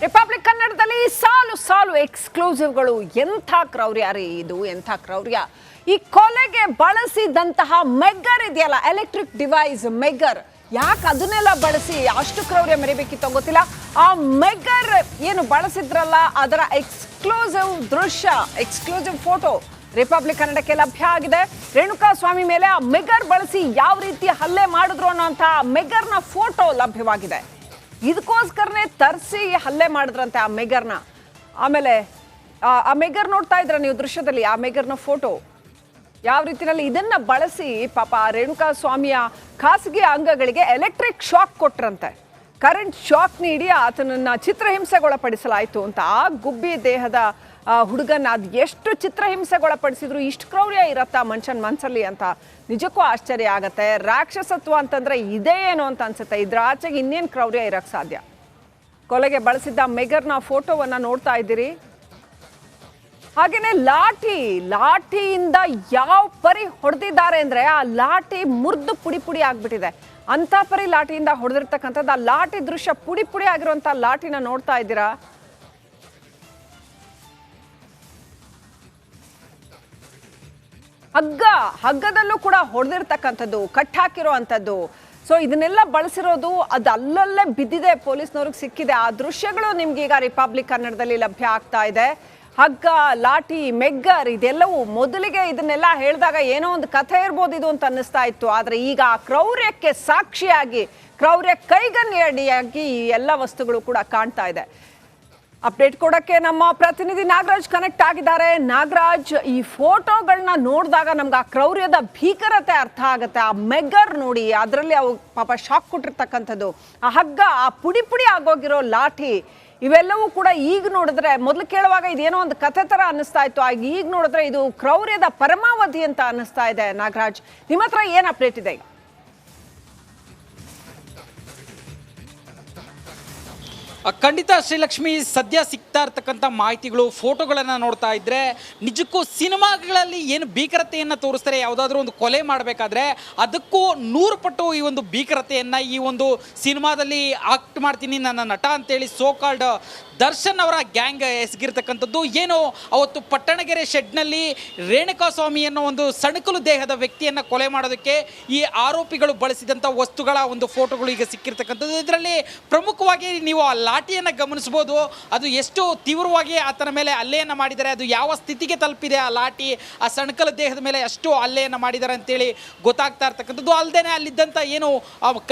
Republic ಕನ್ನಡದಲ್ಲಿ ಸಾಲು ಸಾಲು ಎಕ್ಸ್ಕ್ಲೂಸಿವ್ಗಳು. ಎಂಥ ಕ್ರೌರ್ಯ ರೀ ಇದು, ಎಂಥ ಕ್ರೌರ್ಯ. ಈ ಕೊಲೆಗೆ ಬಳಸಿದಂತಹ ಮೆಗ್ಗರ್ ಇದೆಯಲ್ಲ, ಎಲೆಕ್ಟ್ರಿಕ್ ಡಿವೈಸ್ ಮೆಗ್ಗರ್, ಯಾಕೆ ಅದನ್ನೆಲ್ಲ ಬಳಸಿ ಅಷ್ಟು ಕ್ರೌರ್ಯ ಮೆರಿಬೇಕಿತ್ತು ಗೊತ್ತಿಲ್ಲ. ಆ ಮೆಗ್ಗರ್ ಏನು ಬಳಸಿದ್ರಲ್ಲ, ಅದರ ಎಕ್ಸ್ಕ್ಲೂಸಿವ್ ದೃಶ್ಯ, ಎಕ್ಸ್ಕ್ಲೂಸಿವ್ ಫೋಟೋ ರಿಪಬ್ಲಿಕ್ ಕನ್ನಡಕ್ಕೆ ಲಭ್ಯ ಆಗಿದೆ. ರೇಣುಕಾ ಸ್ವಾಮಿ ಮೇಲೆ ಆ ಮೆಗ್ಗರ್ ಬಳಸಿ ಯಾವ ರೀತಿ ಹಲ್ಲೆ ಮಾಡಿದ್ರು ಅನ್ನೋಂಥ ಮೆಗ್ಗರ್ನ ಫೋಟೋ ಲಭ್ಯವಾಗಿದೆ. ಇದಕ್ಕೋಸ್ಕರನೇ ತರಿಸಿ ಹಲ್ಲೆ ಮಾಡಿದ್ರಂತೆ ಆ ಮೆಗ್ಗರ್ನ. ಆಮೇಲೆ ಆ ಮೆಗ್ಗರ್ ನೋಡ್ತಾ ಇದ್ರ ನೀವು ದೃಶ್ಯದಲ್ಲಿ, ಆ ಮೆಗ್ಗರ್ನ ಫೋಟೋ ಯಾವ ರೀತಿಯಲ್ಲಿ ಇದನ್ನ ಬಳಸಿ ಪಾಪ ರೇಣುಕಾ ಸ್ವಾಮಿಯ ಖಾಸಗಿ ಅಂಗಗಳಿಗೆ ಎಲೆಕ್ಟ್ರಿಕ್ ಶಾಕ್ ಕೊಟ್ರಂತೆ. ಕರೆಂಟ್ ಶಾಕ್ ನೀಡಿ ಆತನನ್ನ ಚಿತ್ರಹಿಂಸೆಗೊಳಪಡಿಸಲಾಯಿತು ಅಂತ. ಆ ಗುಬ್ಬಿ ದೇಹದ ಹುಡುಗನ ಅದು ಎಷ್ಟು ಚಿತ್ರಹಿಂಸೆಗೊಳಪಡಿಸಿದ್ರು, ಇಷ್ಟು ಕ್ರೌರ್ಯ ಇರತ್ತಾ ಮನುಷ್ಯನ ಮನಸ್ಸಲ್ಲಿ ಅಂತ ನಿಜಕ್ಕೂ ಆಶ್ಚರ್ಯ ಆಗತ್ತೆ. ರಾಕ್ಷಸತ್ವ ಅಂತಂದ್ರೆ ಇದೇ ಏನು ಅಂತ ಅನ್ಸುತ್ತೆ. ಇದ್ರ ಆಚೆಗೆ ಇನ್ನೇನು ಕ್ರೌರ್ಯ ಇರಕ್ಕೆ ಸಾಧ್ಯ. ಕೊಲೆಗೆ ಬಳಸಿದ್ದ ಮೆಗರ್ನ ಫೋಟೋವನ್ನ ನೋಡ್ತಾ ಇದ್ದೀರಿ. ಹಾಗೇನೆ ಲಾಠಿಯಿಂದ ಯಾವ ಪರಿ ಹೊಡೆದಿದ್ದಾರೆ ಅಂದ್ರೆ ಆ ಲಾಠಿ ಮುರಿದು ಪುಡಿ ಪುಡಿ ಆಗ್ಬಿಟ್ಟಿದೆ. ಅಂತ ಪರಿ ಲಾಠಿಯಿಂದ ಹೊಡೆದಿರ್ತಕ್ಕಂಥದ್ದು. ಆ ಲಾಠಿ ದೃಶ್ಯ, ಪುಡಿ ಪುಡಿ ಆಗಿರುವಂತ ಲಾಠಿನ ನೋಡ್ತಾ ಇದ್ದೀರಾ. ಹಗ್ಗದಲ್ಲೂ ಕೂಡ ಹೊಡೆದಿರ್ತಕ್ಕಂಥದ್ದು, ಕಟ್ಟಾಕಿರೋ ಅಂಥದ್ದು. ಸೊ ಇದನ್ನೆಲ್ಲ ಬಳಸಿರೋದು ಅದು ಅಲ್ಲಲ್ಲೇ ಬಿದ್ದಿದೆ, ಪೊಲೀಸ್ನವ್ರಿಗೆ ಸಿಕ್ಕಿದೆ. ಆ ದೃಶ್ಯಗಳು ನಿಮ್ಗೆ ಈಗ ರಿಪಬ್ಲಿಕ್ ಕನ್ನಡದಲ್ಲಿ ಲಭ್ಯ ಆಗ್ತಾ ಇದೆ. ಹಗ್ಗ, ಲಾಠಿ, ಮೆಗ್ಗರ್ ಇದೆಲ್ಲವೂ ಮೊದಲಿಗೆ ಇದನ್ನೆಲ್ಲ ಹೇಳಿದಾಗ ಏನೋ ಒಂದು ಕಥೆ ಇರ್ಬೋದು ಇದು ಅಂತ ಅನ್ನಿಸ್ತಾ ಇತ್ತು. ಆದರೆ ಈಗ ಆ ಕ್ರೌರ್ಯಕ್ಕೆ ಸಾಕ್ಷಿಯಾಗಿ, ಕ್ರೌರ್ಯ ಕೈಗನ್ನಡಿಯಾಗಿ ಈ ಎಲ್ಲ ವಸ್ತುಗಳು ಕೂಡ ಕಾಣ್ತಾ ಇದೆ. ಅಪ್ಡೇಟ್ ಕೊಡಕ್ಕೆ ನಮ್ಮ ಪ್ರತಿನಿಧಿ ನಾಗರಾಜ್ ಕನೆಕ್ಟ್ ಆಗಿದ್ದಾರೆ. ನಾಗರಾಜ್, ಈ ಫೋಟೋಗಳನ್ನ ನೋಡಿದಾಗ ನಮ್ಗೆ ಆ ಕ್ರೌರ್ಯದ ಭೀಕರತೆ ಅರ್ಥ ಆಗುತ್ತೆ. ಆ ಮೆಗ್ಗರ್ ನೋಡಿ, ಅದರಲ್ಲಿ ಅವು ಪಾಪ ಶಾಕ್ ಕೊಟ್ಟಿರ್ತಕ್ಕಂಥದ್ದು, ಆ ಹಗ್ಗ, ಆ ಪುಡಿ ಪುಡಿ ಆಗೋಗಿರೋ ಲಾಠಿ, ಇವೆಲ್ಲವೂ ಕೂಡ ಈಗ ನೋಡಿದ್ರೆ, ಮೊದಲು ಕೇಳುವಾಗ ಇದೇನೋ ಒಂದು ಕಥೆ ತರ ಅನ್ನಿಸ್ತಾ ಇತ್ತು, ಈಗ ನೋಡಿದ್ರೆ ಇದು ಕ್ರೌರ್ಯದ ಪರಮಾವಧಿ ಅಂತ ಅನ್ನಿಸ್ತಾ ಇದೆ. ನಾಗರಾಜ್, ನಿಮ್ಮ ಹತ್ರ ಏನ್ ಅಪ್ಡೇಟ್ ಇದೆ? ಖಂಡಿತ ಶ್ರೀಲಕ್ಷ್ಮಿ, ಸದ್ಯ ಸಿಗ್ತಾ ಇರ್ತಕ್ಕಂಥ ಮಾಹಿತಿಗಳು, ಫೋಟೋಗಳನ್ನು ನೋಡ್ತಾ ಇದ್ರೆ ನಿಜಕ್ಕೂ ಸಿನಿಮಾಗಳಲ್ಲಿ ಏನು ಭೀಕರತೆಯನ್ನು ತೋರಿಸ್ತಾರೆ, ಯಾವುದಾದ್ರೂ ಒಂದು ಕೊಲೆ ಮಾಡಬೇಕಾದ್ರೆ ಅದಕ್ಕೂ 100 ಪಟ್ಟು ಈ ಒಂದು ಭೀಕರತೆಯನ್ನು ಈ ಒಂದು ಸಿನಿಮಾದಲ್ಲಿ ಆಕ್ಟ್ ಮಾಡ್ತೀನಿ ನನ್ನ ನಟ ಅಂತೇಳಿ ಸೋಕಾಲ್ಡ್ ದರ್ಶನ್ ಅವರ ಗ್ಯಾಂಗ್ ಎಸಗಿರ್ತಕ್ಕಂಥದ್ದು. ಏನು ಅವತ್ತು ಪಟ್ಟಣಗೆರೆ ಶೆಡ್ನಲ್ಲಿ ರೇಣುಕಾ ಸ್ವಾಮಿ ಅನ್ನೋ ಒಂದು ಸಣಕಲು ದೇಹದ ವ್ಯಕ್ತಿಯನ್ನು ಕೊಲೆ ಮಾಡೋದಕ್ಕೆ ಈ ಆರೋಪಿಗಳು ಬಳಸಿದಂಥ ವಸ್ತುಗಳ ಒಂದು ಫೋಟೋಗಳು ಈಗ ಸಿಕ್ಕಿರ್ತಕ್ಕಂಥದ್ದು. ಇದರಲ್ಲಿ ಪ್ರಮುಖವಾಗಿ ನೀವು ಆ ಲಾಠಿಯನ್ನು ಗಮನಿಸ್ಬೋದು. ಅದು ಎಷ್ಟು ತೀವ್ರವಾಗಿ ಆತನ ಮೇಲೆ ಹಲ್ಲೆಯನ್ನು ಮಾಡಿದ್ದಾರೆ, ಅದು ಯಾವ ಸ್ಥಿತಿಗೆ ತಲುಪಿದೆ ಆ ಲಾಠಿ, ಆ ಸಣಕಲ ದೇಹದ ಮೇಲೆ ಅಷ್ಟು ಹಲ್ಲೆಯನ್ನು ಮಾಡಿದ್ದಾರೆ ಅಂತೇಳಿ ಗೊತ್ತಾಗ್ತಾ ಇರ್ತಕ್ಕಂಥದ್ದು. ಅಲ್ಲದೆ ಅಲ್ಲಿದ್ದಂಥ ಏನು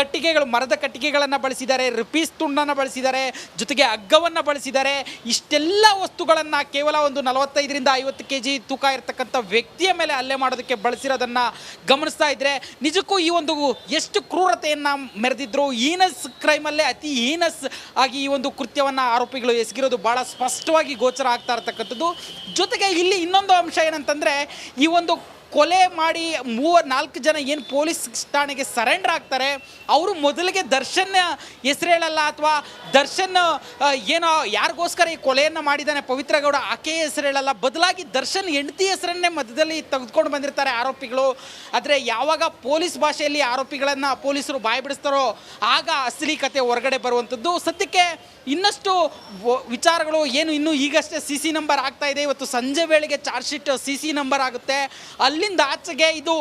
ಕಟ್ಟಿಗೆಗಳು, ಮರದ ಕಟ್ಟಿಗೆಗಳನ್ನು ಬಳಸಿದ್ದಾರೆ, ರಿಪೀಸ್ ತುಂಡನ್ನು ಬಳಸಿದ್ದಾರೆ, ಜೊತೆಗೆ ಹಗ್ಗವನ್ನು ಬಳಸಿದ್ದಾರೆ. ಇಷ್ಟೆಲ್ಲ ವಸ್ತುಗಳನ್ನು ಕೇವಲ ಒಂದು 45ರಿಂದ 50 kg ತೂಕ ಇರತಕ್ಕಂಥ ವ್ಯಕ್ತಿಯ ಮೇಲೆ ಹಲ್ಲೆ ಮಾಡೋದಕ್ಕೆ ಬಳಸಿರೋದನ್ನ ಗಮನಿಸ್ತಾ ಇದ್ರೆ ನಿಜಕ್ಕೂ ಈ ಒಂದು ಎಷ್ಟು ಕ್ರೂರತೆಯನ್ನ ಮೆರೆದಿದ್ರು. ಹೀನಸ್ ಕ್ರೈಮಲ್ಲೇ ಅತಿ ಹೀನಸ್ ಆಗಿ ಈ ಒಂದು ಕೃತ್ಯವನ್ನ ಆರೋಪಿಗಳು ಎಸಗಿರೋದು ಬಹಳ ಸ್ಪಷ್ಟವಾಗಿ ಗೋಚರ ಆಗ್ತಾ ಇರತಕ್ಕಂಥದ್ದು. ಜೊತೆಗೆ ಇಲ್ಲಿ ಇನ್ನೊಂದು ಅಂಶ ಏನಂತಂದ್ರೆ, ಈ ಒಂದು ಕೊಲೆ ಮಾಡಿ 3-4 ಜನ ಏನು ಪೊಲೀಸ್ ಠಾಣೆಗೆ ಸರೆಂಡರ್ ಆಗ್ತಾರೆ, ಅವರು ಮೊದಲಿಗೆ ದರ್ಶನ್ ಹೆಸರು ಹೇಳಲ್ಲ, ಅಥವಾ ದರ್ಶನ್ ಏನೋ ಯಾರಿಗೋಸ್ಕರ ಈ ಕೊಲೆಯನ್ನು ಮಾಡಿದ್ದಾನೆ ಪವಿತ್ರ ಗೌಡ ಆಕೆಯ ಹೆಸರು ಹೇಳಲ್ಲ, ಬದಲಾಗಿ ದರ್ಶನ್ ಹೆಂಡತಿ ಹೆಸರನ್ನೇ ಮಧ್ಯದಲ್ಲಿ ತೆಗೆದುಕೊಂಡು ಬಂದಿರ್ತಾರೆ ಆರೋಪಿಗಳು. ಆದರೆ ಯಾವಾಗ ಪೊಲೀಸ್ ಭಾಷೆಯಲ್ಲಿ ಆರೋಪಿಗಳನ್ನು ಪೊಲೀಸರು ಬಾಯಿ ಬಿಡಿಸ್ತಾರೋ ಆಗ ಅಸಲಿ ಕತೆ ಹೊರಗಡೆ ಬರುವಂಥದ್ದು. ಸದ್ಯಕ್ಕೆ ಇನ್ನಷ್ಟು ವಿಚಾರಗಳು ಏನು, ಇನ್ನೂ ಈಗಷ್ಟೇ CC ನಂಬರ್ ಆಗ್ತಾ ಇದೆ. ಇವತ್ತು ಸಂಜೆ ವೇಳೆಗೆ ಚಾರ್ಜ್ ಶೀಟ್ CC ನಂಬರ್ ಆಗುತ್ತೆ. ಅಲ್ಲಿಂದ ಆಚೆಗೆ ಇದು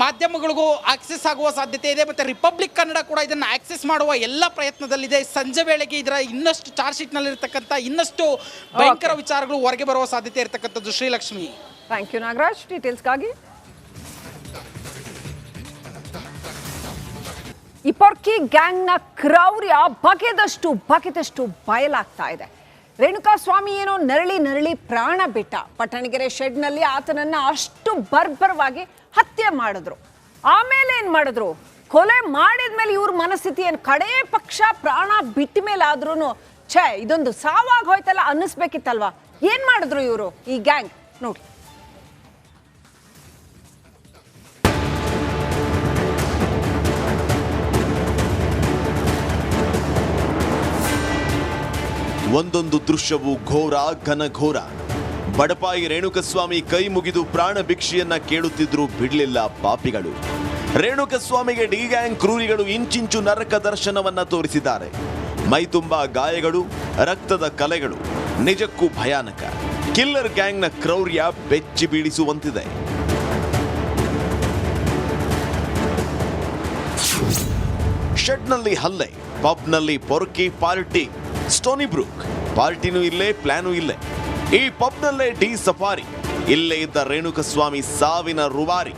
ಮಾಧ್ಯಮಗಳಿಗೂ ಆಕ್ಸೆಸ್ ಆಗುವ ಸಾಧ್ಯತೆ ಇದೆ. ಮತ್ತು ರಿಪಬ್ಲಿಕ್ ಕನ್ನಡ ಕೂಡ ಇದನ್ನು ಆಕ್ಸೆಸ್ ಮಾಡುವ ಎಲ್ಲ ಪ್ರಯತ್ನದಲ್ಲಿದೆ. ಸಂಜೆ ವೇಳೆಗೆ ಇದರ ಇನ್ನಷ್ಟು ಚಾರ್ಜ್ ಶೀಟ್ನಲ್ಲಿರ್ತಕ್ಕಂಥ ಇನ್ನಷ್ಟು ಭಯಂಕರ ವಿಚಾರಗಳು ಹೊರಗೆ ಬರುವ ಸಾಧ್ಯತೆ ಇರತಕ್ಕಂಥದ್ದು. ಶ್ರೀಲಕ್ಷ್ಮಿ, ಥ್ಯಾಂಕ್ ಯು ನಾಗರಾಜ್ ಡೀಟೇಲ್ಸ್ಗಾಗಿ. ಈ ಪೊರ್ಕಿ ಗ್ಯಾಂಗ್ನ ಕ್ರೌರ್ಯ ಬಗೆದಷ್ಟು ಬಯಲಾಗ್ತಾ ಇದೆ. ರೇಣುಕಾ ಸ್ವಾಮಿ ಏನೋ ನರಳಿ ಪ್ರಾಣ ಬಿಟ್ಟ. ಪಟ್ಟಣಗೆರೆ ಶೆಡ್ನಲ್ಲಿ ಆತನನ್ನ ಅಷ್ಟು ಬರ್ಬರವಾಗಿ ಹತ್ಯೆ ಮಾಡಿದ್ರು. ಆಮೇಲೆ ಏನ್ ಮಾಡಿದ್ರು, ಕೊಲೆ ಮಾಡಿದ್ಮೇಲೆ ಇವ್ರ ಮನಸ್ಥಿತಿ ಏನು, ಕಡೇ ಪಕ್ಷ ಪ್ರಾಣ ಬಿಟ್ಟ ಮೇಲೆ ಆದ್ರೂ ಇದೊಂದು ಸಾವಾಗ ಹೋಯ್ತಲ್ಲ ಅನ್ನಿಸ್ಬೇಕಿತ್ತಲ್ವಾ. ಏನ್ ಮಾಡಿದ್ರು ಇವರು, ಈ ಗ್ಯಾಂಗ್ ನೋಡಿ. ಒಂದೊಂದು ದೃಶ್ಯವು ಘೋರ ಘನಘೋರ. ಬಡಪಾಯಿ ರೇಣುಕಸ್ವಾಮಿ ಕೈ ಮುಗಿದು ಪ್ರಾಣ ಭಿಕ್ಷೆಯನ್ನ ಕೇಳುತ್ತಿದ್ರು, ಬಿಡ್ಲಿಲ್ಲ ಪಾಪಿಗಳು. ರೇಣುಕಸ್ವಾಮಿಗೆ ಡಿ ಗ್ಯಾಂಗ್ ಕ್ರೂರಿಗಳು ಇಂಚಿಂಚು ನರಕ ದರ್ಶನವನ್ನ ತೋರಿಸಿದ್ದಾರೆ. ಮೈತುಂಬಾ ಗಾಯಗಳು, ರಕ್ತದ ಕಲೆಗಳು. ನಿಜಕ್ಕೂ ಭಯಾನಕ. ಕಿಲ್ಲರ್ ಗ್ಯಾಂಗ್ನ ಕ್ರೌರ್ಯ ಬೆಚ್ಚಿ ಬೀಳಿಸುವಂತಿದೆ. ಶೆಡ್ನಲ್ಲಿ ಹಲ್ಲೆ, ಪಬ್ನಲ್ಲಿ ಪೊರ್ಕಿ ಪಾರ್ಟಿ. ಸ್ಟೋನಿ ಬ್ರೂಕ್ ಪಾರ್ಟಿನೂ ಇಲ್ಲೇ, ಪ್ಲಾನೂ ಇಲ್ಲೇ. ಈ ಪಬ್ನಲ್ಲೇ ಡಿ ಸಫಾರಿ. ಇಲ್ಲೇ ಇದ್ದ ರೇಣುಕಸ್ವಾಮಿ ಸಾವಿನ ರುವಾರಿ.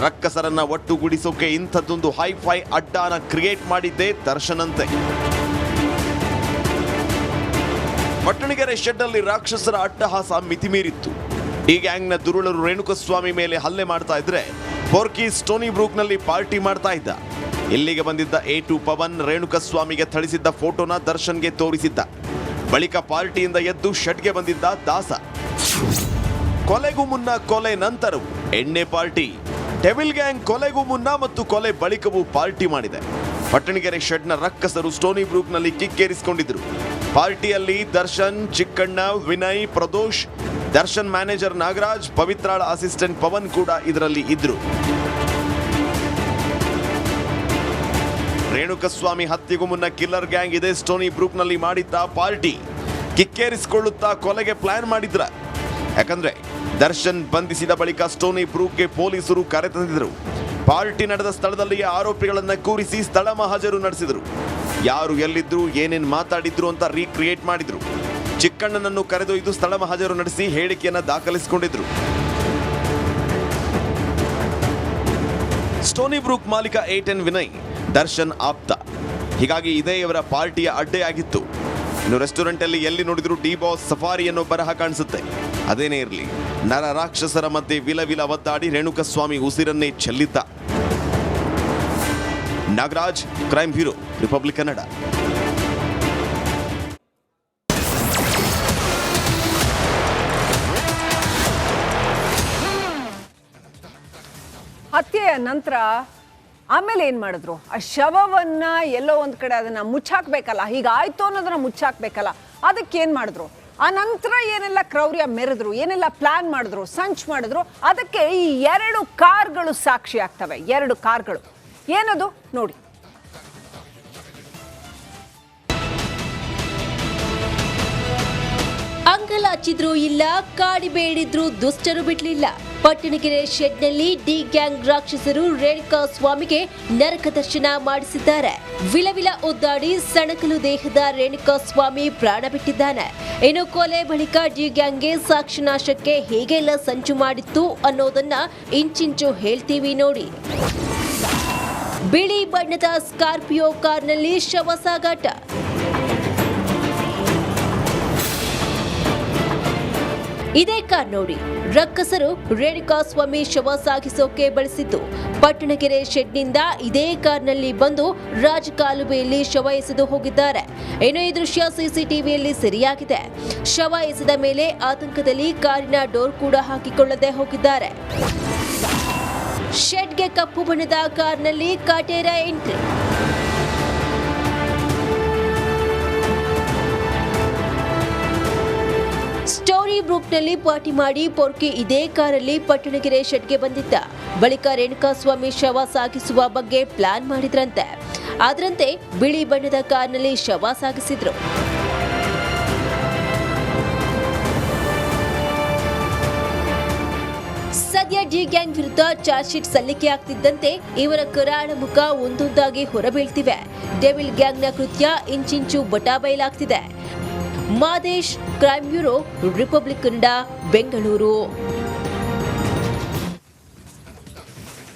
ರಕ್ಕಸರನ್ನ ಒಟ್ಟುಗೂಡಿಸೋಕೆ ಇಂಥದ್ದೊಂದು ಹೈಫೈ ಅಡ್ಡಾನ ಕ್ರಿಯೇಟ್ ಮಾಡಿದ್ದೇ ದರ್ಶನ್ ಅಂತೆ. ಪಟ್ಟಣಗೆರೆ ಶೆಡ್ನಲ್ಲಿ ರಾಕ್ಷಸರ ಅಟ್ಟಹಾಸ ಮಿತಿಮೀರಿತ್ತು. ಈ ಗ್ಯಾಂಗ್ನ ದುರುಳರು ರೇಣುಕಸ್ವಾಮಿ ಮೇಲೆ ಹಲ್ಲೆ ಮಾಡ್ತಾ ಇದ್ರೆ, ಪೊರ್ಕಿ ಸ್ಟೋನಿ ಬ್ರೂಕ್ನಲ್ಲಿ ಪಾರ್ಟಿ ಮಾಡ್ತಾ ಇದ್ದ. ಇಲ್ಲಿಗೆ ಬಂದಿದ್ದ A2 ಪವನ್ ರೇಣುಕಸ್ವಾಮಿಗೆ ಥಳಿಸಿದ್ದ ಫೋಟೋನ ದರ್ಶನ್ಗೆ ತೋರಿಸಿದ್ದ. ಬಳಿಕ ಪಾರ್ಟಿಯಿಂದ ಎದ್ದು ಶೆಡ್ಗೆ ಬಂದಿದ್ದ ದಾಸ. ಕೊಲೆಗೂ ಮುನ್ನ, ಕೊಲೆ ನಂತರವೂ ಎಣ್ಣೆ ಪಾರ್ಟಿ. ಡೆವಿಲ್ ಗ್ಯಾಂಗ್ ಕೊಲೆಗೂ ಮುನ್ನ ಮತ್ತು ಕೊಲೆ ಬಳಿಕವೂ ಪಾರ್ಟಿ ಮಾಡಿದೆ. ಪಟ್ಟಣಗೆರೆ ಶೆಡ್ನ ರಕ್ಕಸರು ಸ್ಟೋನಿ ಬ್ರೂಕ್ನಲ್ಲಿ ಕಿಕ್ಕೇರಿಸಿಕೊಂಡಿದ್ರು. ಪಾರ್ಟಿಯಲ್ಲಿ ದರ್ಶನ್, ಚಿಕ್ಕಣ್ಣ, ವಿನಯ್, ಪ್ರದೋಷ್, ದರ್ಶನ್ ಮ್ಯಾನೇಜರ್ ನಾಗರಾಜ್, ಪವಿತ್ರಾಳ ಅಸಿಸ್ಟೆಂಟ್ ಪವನ್ ಕೂಡ ಇದರಲ್ಲಿ ಇದ್ರು. ರೇಣುಕಸ್ವಾಮಿ ಹತ್ಯೆಗೂ ಮುನ್ನ ಕಿಲ್ಲರ್ ಗ್ಯಾಂಗ್ ಇದೇ ಸ್ಟೋನಿ ಬ್ರೂಕ್ನಲ್ಲಿ ಮಾಡಿದ್ದ ಪಾರ್ಟಿ. ಕಿಕ್ಕೇರಿಸಿಕೊಳ್ಳುತ್ತಾ ಕೊಲೆಗೆ ಪ್ಲಾನ್ ಮಾಡಿದ್ರ. ಯಾಕಂದ್ರೆ ದರ್ಶನ್ ಬಂಧಿಸಿದ ಬಳಿಕ ಸ್ಟೋನಿ ಬ್ರೂಕ್ಗೆ ಪೊಲೀಸರು ಕರೆತಂದಿದ್ರು. ಪಾರ್ಟಿ ನಡೆದ ಸ್ಥಳದಲ್ಲಿಯೇ ಆರೋಪಿಗಳನ್ನ ಕೂರಿಸಿ ಸ್ಥಳ ಮಹಾಜರು ನಡೆಸಿದ್ರು. ಯಾರು ಎಲ್ಲಿದ್ರು, ಏನೇನ್ ಮಾತಾಡಿದ್ರು ಅಂತ ರೀಕ್ರಿಯೇಟ್ ಮಾಡಿದ್ರು. ಚಿಕ್ಕಣ್ಣನನ್ನು ಕರೆದೊಯ್ದು ಸ್ಥಳ ಮಹಾಜರು ನಡೆಸಿ ಹೇಳಿಕೆಯನ್ನ ದಾಖಲಿಸಿಕೊಂಡಿದ್ರು. ಸ್ಟೋನಿ ಬ್ರೂಕ್ ಮಾಲೀಕ A10 ವಿನಯ್ ದರ್ಶನ್ ಆಪ್ತ. ಹೀಗಾಗಿ ಇದೇ ಇವರ ಪಾರ್ಟಿಯ ಅಡ್ಡೆಯಾಗಿತ್ತು. ಇನ್ನು ರೆಸ್ಟೋರೆಂಟ್ ಅಲ್ಲಿ ಎಲ್ಲಿ ನೋಡಿದ್ರು ಡಿ ಬಾಸ್ ಸಫಾರಿ ಅನ್ನೋ ಬರಹ ಕಾಣಿಸುತ್ತೆ. ಅದೇನೇ ಇರಲಿ, ನರ ರಾಕ್ಷಸರ ಮಧ್ಯೆ ವಿಲವಿಲ ಒದ್ದಾಡಿ ರೇಣುಕಸ್ವಾಮಿ ಉಸಿರನ್ನೇ ಚೆಲ್ಲಿದ್ದ. Nagaraj, crime bureau, Republic Kannada. ಹತ್ಯೆಯ ನಂತರ ಆಮೇಲೆ ಏನು ಮಾಡಿದ್ರು? ಆ ಶವವನ್ನ ಎಲ್ಲೋ ಒಂದು ಕಡೆ ಅದನ್ನ ಮುಚ್ಚಾಕ್ಬೇಕಲ್ಲ, ಹೀಗಾಯ್ತು ಅನ್ನೋದನ್ನ ಮುಚ್ಚಾಕ್ಬೇಕಲ್ಲ, ಅದಕ್ಕೇನು ಮಾಡಿದ್ರು? ಆ ನಂತರ ಏನೆಲ್ಲ ಕ್ರೌರ್ಯ ಮೆರೆದ್ರು, ಏನೆಲ್ಲ ಪ್ಲಾನ್ ಮಾಡಿದ್ರು, ಸಂಚ್ ಮಾಡಿದ್ರು, ಅದಕ್ಕೆ ಈ 2 ಕಾರ್ಗಳು ಸಾಕ್ಷಿ ಆಗ್ತವೆ. 2 ಕಾರ್ಗಳು ಏನದು ನೋಡಿ. ಅಂಗಲಾಚಿದ್ರು ಇಲ್ಲ, ಕಾಡಿಬೇಡಿದ್ರು ದುಷ್ಟರು ಬಿಡ್ಲಿಲ್ಲ. ಪಟ್ಟಣಗೆರೆ ಶೆಡ್ನಲ್ಲಿ ಡಿ ಗ್ಯಾಂಗ್ ರಾಕ್ಷಸರು ರೇಣುಕಾ ಸ್ವಾಮಿಗೆ ನರಕ ದರ್ಶನ ಮಾಡಿಸಿದ್ದಾರೆ. ವಿಲವಿಲ ಒದ್ದಾಡಿ ಸಣಕಲು ದೇಹದ ರೇಣುಕಾ ಸ್ವಾಮಿ ಪ್ರಾಣ ಬಿಟ್ಟಿದ್ದಾನೆ. ಇನ್ನು ಕೊಲೆ ಬಳಿಕ ಡಿ ಗ್ಯಾಂಗ್ಗೆ ಸಾಕ್ಷಿ ನಾಶಕ್ಕೆ ಹೇಗೆಲ್ಲ ಸಂಚು ಮಾಡಿತ್ತು ಅನ್ನೋದನ್ನ ಇಂಚಿಂಚು ಹೇಳ್ತೀವಿ ನೋಡಿ. ಬಿಳಿ ಬಣ್ಣದ ಸ್ಕಾರ್ಪಿಯೋ ಕಾರ್ನಲ್ಲಿ ಶವ ಸಾಗಾಟ. ಇದೇ ಕಾರ್ ನೋಡಿ, ರಕ್ಕಸರು ರೇಣುಕಾ ಸ್ವಾಮಿ ಶವ ಸಾಗಿಸೋಕೆ ಬಳಸಿದ್ದು. ಪಟ್ಟಣಗೆರೆ ಶೆಡ್ನಿಂದ ಇದೇ ಕಾರ್ನಲ್ಲಿ ಬಂದು ರಾಜಕಾಲುವೆಯಲ್ಲಿ ಶವ ಎಸೆದು ಹೋಗಿದ್ದಾರೆ. ಇನ್ನು ಈ ದೃಶ್ಯ ಸಿಸಿಟಿವಿಯಲ್ಲಿ ಸೆರೆಯಾಗಿದೆ. ಶವ ಎಸೆದ ಮೇಲೆ ಆತಂಕದಲ್ಲಿ ಕಾರಿನ ಡೋರ್ ಕೂಡ ಹಾಕಿಕೊಳ್ಳದೆ ಹೋಗಿದ್ದಾರೆ. ಶೆಡ್ಗೆ ಕಪ್ಪು ಬಣ್ಣದ ಕಾರ್ನಲ್ಲಿ ಕಾಟೇರ ಎಂಟ್ರಿ. ಸ್ಟೋನಿ ಬ್ರೂಕ್ನಲ್ಲಿ ಪಾರ್ಟಿ ಮಾಡಿ ಪೊರ್ಕಿ ಇದೇ ಕಾರಲ್ಲಿ ಪಟ್ಟಣಗೆರೆ ಶೆಡ್ಗೆ ಬಂದಿದ್ದ. ಬಳಿಕ ರೇಣುಕಾ ಸ್ವಾಮಿ ಶವ ಸಾಗಿಸುವ ಬಗ್ಗೆ ಪ್ಲಾನ್ ಮಾಡಿದ್ರಂತೆ. ಅದರಂತೆ ಬಿಳಿ ಬಣ್ಣದ ಕಾರ್ನಲ್ಲಿ ಶವ ಸಾಗಿಸಿದ್ರು. ಸದ್ಯ ಡಿ ಗ್ಯಾಂಗ್ ವಿರುದ್ಧ ಚಾರ್ಜ್ ಶೀಟ್ ಸಲ್ಲಿಕೆ ಆಗ್ತಿದ್ದಂತೆ ಇವರ ಕರಾಳ ಮುಖ ಒಂದೊಂದಾಗಿ ಹೊರಬೀಳ್ತಿವೆ. ಡೆವಿಲ್ ಗ್ಯಾಂಗ್ನ ಕೃತ್ಯ ಇಂಚಿಂಚು ಬಟಾಬಯಲಾಗ್ತಿದೆ. Madesh, crime bureau, Republic Kannada, Bengaluru.